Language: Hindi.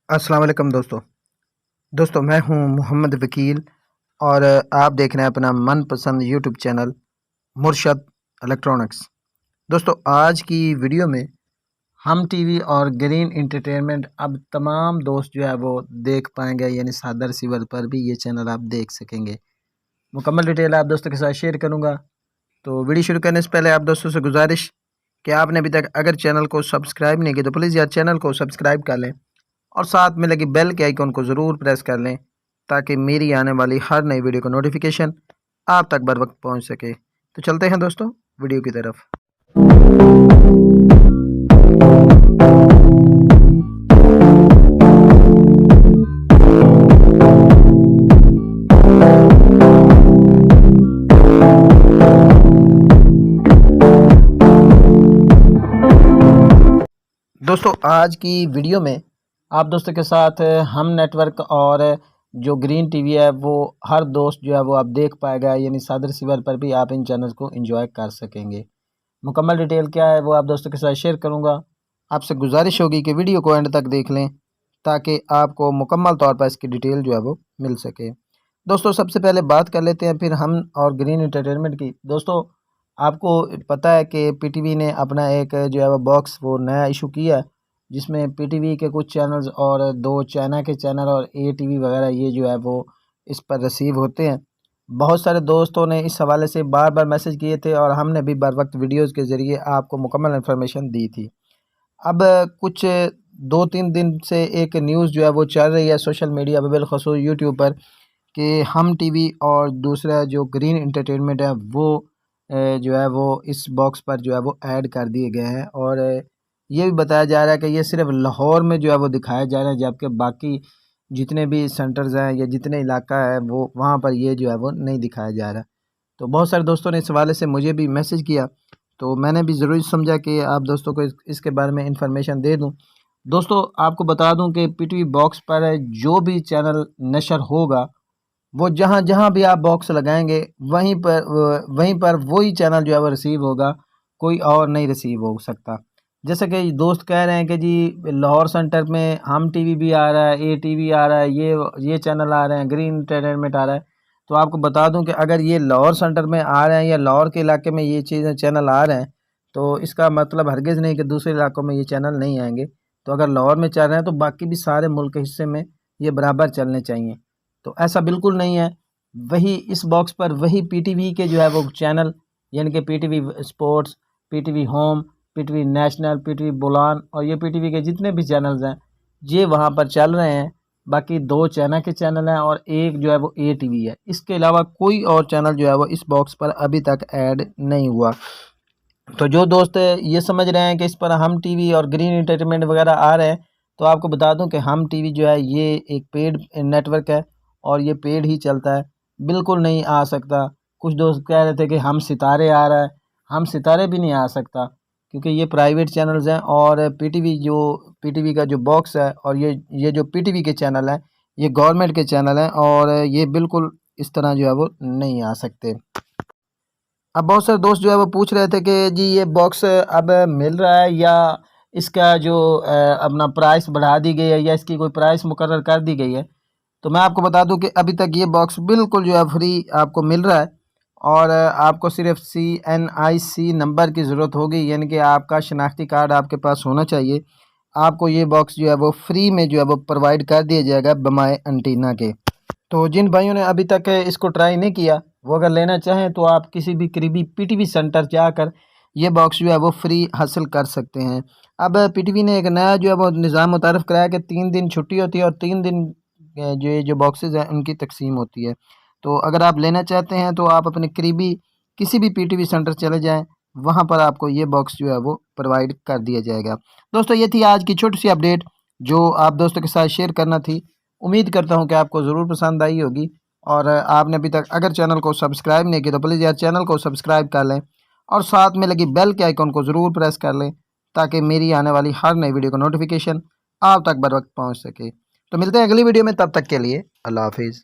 अस्सलाम वालेकुम दोस्तों मैं हूं मोहम्मद वकील और आप देख रहे हैं अपना मनपसंद यूट्यूब चैनल मुर्शद इलेक्ट्रॉनिक्स। दोस्तों आज की वीडियो में हम टीवी और ग्रीन एंटरटेनमेंट अब तमाम दोस्त जो है वो देख पाएंगे, यानी सादा रिसीवर पर भी ये चैनल आप देख सकेंगे। मुकम्मल डिटेल आप दोस्तों के साथ शेयर करूँगा। तो वीडियो शुरू करने से पहले आप दोस्तों से गुजारिश कि आपने अभी तक अगर चैनल को सब्सक्राइब नहीं किया तो प्लीज़ यार चैनल को सब्सक्राइब कर लें और साथ में लगी बेल के आइकन को ज़रूर प्रेस कर लें ताकि मेरी आने वाली हर नई वीडियो का नोटिफिकेशन आप तक बर वक्त पहुँच सके। तो चलते हैं दोस्तों वीडियो की तरफ। दोस्तों आज की वीडियो में आप दोस्तों के साथ हम नेटवर्क और जो ग्रीन टीवी है वो हर दोस्त जो है वो आप देख पाएगा, यानी सादा रिसीवर पर भी आप इन चैनल्स को एंजॉय कर सकेंगे। मुकम्मल डिटेल क्या है वो आप दोस्तों के साथ शेयर करूंगा। आपसे गुजारिश होगी कि वीडियो को एंड तक देख लें ताकि आपको मुकम्मल तौर पर इसकी डिटेल जो है वो मिल सके। दोस्तों सबसे पहले बात कर लेते हैं फिर हम और ग्रीन एंटरटेनमेंट की। दोस्तों आपको पता है कि पीटीवी ने अपना एक जो है वो बॉक्स वो नया इशू किया, जिसमें पीटीवी के कुछ चैनल्स और 2 चाइना के चैनल और एटीवी वगैरह ये जो है वो इस पर रिसीव होते हैं। बहुत सारे दोस्तों ने इस हवाले से बार बार मैसेज किए थे और हमने भी बर वक्त वीडियोज़ के ज़रिए आपको मुकम्मल इन्फॉर्मेशन दी थी। अब कुछ 2-3 दिन से एक न्यूज़ जो है वो चल रही है सोशल मीडिया पर, बिलखसूस यूट्यूब पर, कि हम टीवी और दूसरा जो ग्रीन एंटरटेनमेंट है वो जो है वो इस बॉक्स पर जो है वो ऐड कर दिए गए हैं। और ये भी बताया जा रहा है कि ये सिर्फ लाहौर में जो है वो दिखाया जा रहा है, जबकि बाकी जितने भी सेंटर्स हैं या जितने इलाका है वो वहाँ पर ये जो है वो नहीं दिखाया जा रहा। तो बहुत सारे दोस्तों ने इस हवाले से मुझे भी मैसेज किया, तो मैंने भी ज़रूरी समझा कि आप दोस्तों को इसके बारे में इंफॉर्मेशन दे दूं। दोस्तों आपको बता दूं कि पीटीवी बॉक्स पर जो भी चैनल नशर होगा वो जहाँ जहाँ भी आप बॉक्स लगाएंगे वहीं पर वही चैनल जो है वो रिसीव होगा, कोई और नहीं रिसीव हो सकता। जैसे कि दोस्त कह रहे हैं कि जी लाहौर सेंटर में हम टीवी भी आ रहा है, ए टीवी आ रहा है, ये चैनल आ रहे हैं, ग्रीन एंटरटेनमेंट आ रहा है। तो आपको बता दूं कि अगर ये लाहौर सेंटर में आ रहे हैं या लाहौर के इलाके में ये चीज़ें चैनल आ रहे हैं तो इसका मतलब हरगिज़ नहीं कि दूसरे इलाकों में ये चैनल नहीं आएंगे। तो अगर लाहौर में चल रहे हैं तो बाकी भी सारे मुल्क के हिस्से में ये बराबर चलने चाहिए। तो ऐसा बिल्कुल नहीं है। वही इस बॉक्स पर वही पीटीवी के जो है वो चैनल, यानी कि PTV sports, PTV home, PTV national, PTV Bolan और ये पीटीवी के जितने भी चैनल्स हैं ये वहाँ पर चल रहे हैं। बाकी 2 चाइना के चैनल हैं और एक जो है वो ए टीवी है। इसके अलावा कोई और चैनल जो है वो इस बॉक्स पर अभी तक ऐड नहीं हुआ। तो जो दोस्त ये समझ रहे हैं कि इस पर हम टीवी और ग्रीन एंटरटेनमेंट वगैरह आ रहे हैं, तो आपको बता दूं कि हम टीवी जो है ये एक पेड नेटवर्क है और ये पेड ही चलता है, बिल्कुल नहीं आ सकता। कुछ दोस्त कह रहे थे कि हम सितारे आ रहा है, हम सितारे भी नहीं आ सकता क्योंकि ये प्राइवेट चैनल्स हैं। और पीटीवी का जो बॉक्स है और ये जो पीटीवी के चैनल हैं ये गवर्नमेंट के चैनल हैं और ये बिल्कुल इस तरह जो है वो नहीं आ सकते। अब बहुत सारे दोस्त जो है वो पूछ रहे थे कि जी ये बॉक्स अब मिल रहा है या इसका जो अपना प्राइस बढ़ा दी गई है या इसकी कोई प्राइस मुकर्रर कर दी गई है। तो मैं आपको बता दूं कि अभी तक ये बॉक्स बिल्कुल जो है फ्री आपको मिल रहा है और आपको सिर्फ CNIC नंबर की ज़रूरत होगी, यानी कि आपका शनाख्ती कार्ड आपके पास होना चाहिए। आपको ये बॉक्स जो है वो फ्री में जो है वो प्रोवाइड कर दिया जाएगा बमाए एंटीना के। तो जिन भाइयों ने अभी तक इसको ट्राई नहीं किया वो अगर लेना चाहें तो आप किसी भी करीबी पीटीवी सेंटर जाकर ये बॉक्स जो है वो फ्री हासिल कर सकते हैं। अब पीटीवी ने एक नया जो है वो निज़ाम मुतारफ़ कराया कि 3 दिन छुट्टी होती है और 3 दिन जो बॉक्सेस हैं उनकी तकसीम होती है। तो अगर आप लेना चाहते हैं तो आप अपने करीबी किसी भी पीटीवी सेंटर चले जाएं, वहाँ पर आपको ये बॉक्स जो है वो प्रोवाइड कर दिया जाएगा। दोस्तों ये थी आज की छोटी सी अपडेट जो आप दोस्तों के साथ शेयर करना थी। उम्मीद करता हूँ कि आपको ज़रूर पसंद आई होगी और आपने अभी तक अगर चैनल को सब्सक्राइब नहीं किया तो प्लीज़ यार चैनल को सब्सक्राइब कर लें और साथ में लगी बेल के आइकन को ज़रूर प्रेस कर लें ताकि मेरी आने वाली हर नई वीडियो का नोटिफिकेशन आप तक बर वक्त पहुँच सके। तो मिलते हैं अगली वीडियो में, तब तक के लिए अल्लाह हाफिज़।